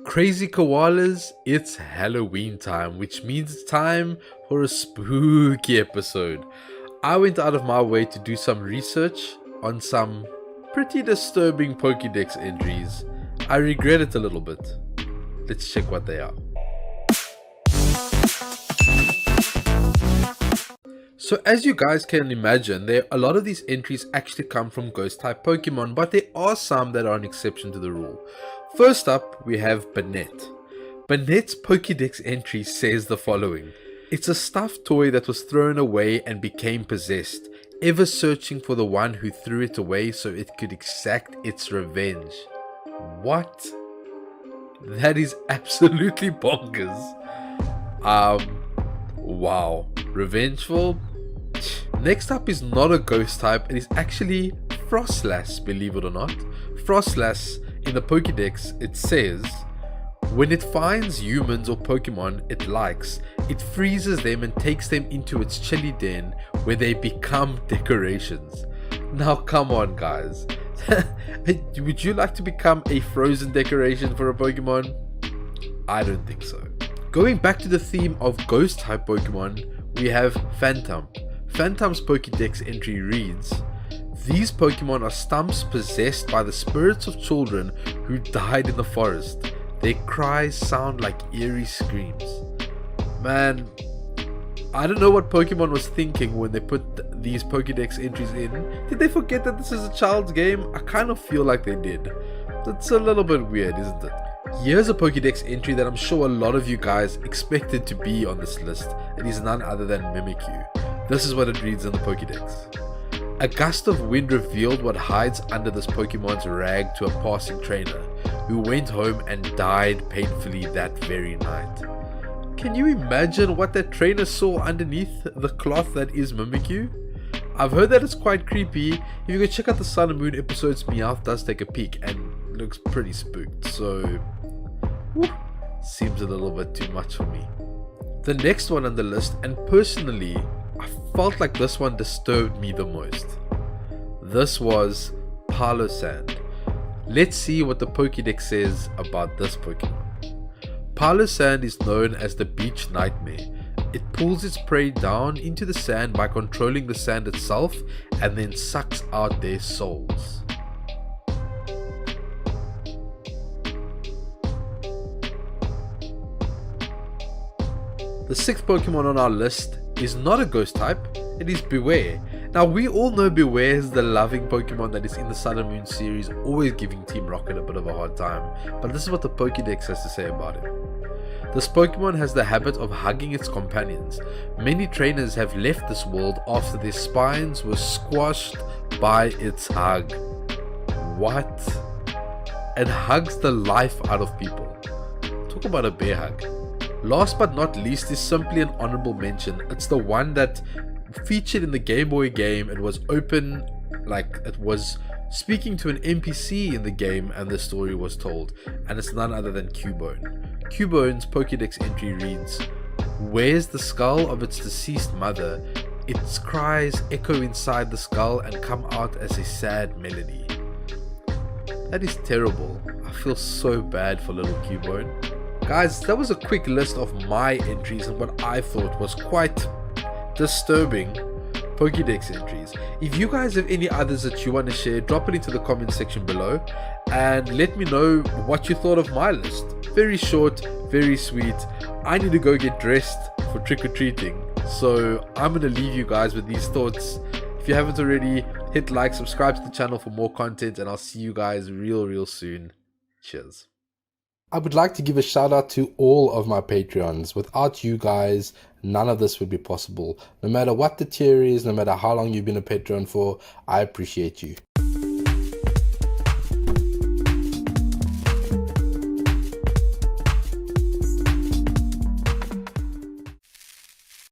Crazy koalas, it's Halloween time, which means it's time for a spooky episode. I went out of my way to do some research on some pretty disturbing PokeDex entries. I regret it a little bit. Let's check what they are. So as you guys can imagine, a lot of these entries actually come from ghost type Pokemon, but there are some that are an exception to the rule. First up, we have Banette. Banette's Pokedex entry says the following. It's a stuffed toy that was thrown away and became possessed, ever searching for the one who threw it away so it could exact its revenge. What? That is absolutely bonkers. Wow. Revengeful? Next up is not a ghost type, it is actually Frostlass, believe it or not. Frostlass, in the Pokedex, it says, when it finds humans or Pokemon it likes, it freezes them and takes them into its chilly den where they become decorations. Now come on guys, would you like to become a frozen decoration for a Pokemon? I don't think so. Going back to the theme of ghost type Pokemon, we have Phantom. Phantom's Pokedex entry reads, these Pokemon are stumps possessed by the spirits of children who died in the forest. Their cries sound like eerie screams. Man, I don't know what Pokemon was thinking when they put these Pokedex entries in. Did they forget that this is a child's game? I kind of feel like they did. That's a little bit weird, isn't it? Here's a Pokedex entry that I'm sure a lot of you guys expected to be on this list. It is none other than Mimikyu. This is what it reads in the Pokedex. A gust of wind revealed what hides under this Pokemon's rag to a passing trainer, who went home and died painfully that very night. Can you imagine what that trainer saw underneath the cloth that is Mimikyu? I've heard that it's quite creepy. If you go check out the Sun and Moon episodes, Meowth does take a peek and looks pretty spooked, so whew, seems a little bit too much for me. The next one on the list, and personally I felt like this one disturbed me the most. This was Palo Sand. Let's see what the Pokedex says about this Pokemon. Palo Sand is known as the beach nightmare. It pulls its prey down into the sand by controlling the sand itself and then sucks out their souls. The sixth Pokemon on our list is not a ghost type, it is Beware. Now we all know Beware is the loving Pokemon that is in the Sun and Moon series, always giving Team Rocket a bit of a hard time, but this is what the Pokedex has to say about it. This Pokemon has the habit of hugging its companions. Many trainers have left this world after their spines were squashed by its hug. What? It hugs the life out of people. Talk about a bear hug. Last but not least is simply an honorable mention. It's the one that featured in the Game Boy game. It was open, like it was speaking to an NPC in the game and the story was told. And it's none other than Cubone. Cubone's Pokedex entry reads, where's the skull of its deceased mother? Its cries echo inside the skull and come out as a sad melody. That is terrible. I feel so bad for little Cubone. Guys, that was a quick list of my entries and what I thought was quite disturbing Pokedex entries. If you guys have any others that you want to share, drop it into the comment section below and let me know what you thought of my list. Very short, very sweet. I need to go get dressed for trick-or-treating, so I'm going to leave you guys with these thoughts. If you haven't already, hit like, subscribe to the channel for more content, and I'll see you guys real soon. Cheers. I would like to give a shout out to all of my Patreons. Without you guys, none of this would be possible. No matter what the tier is, no matter how long you've been a Patreon for, I appreciate you.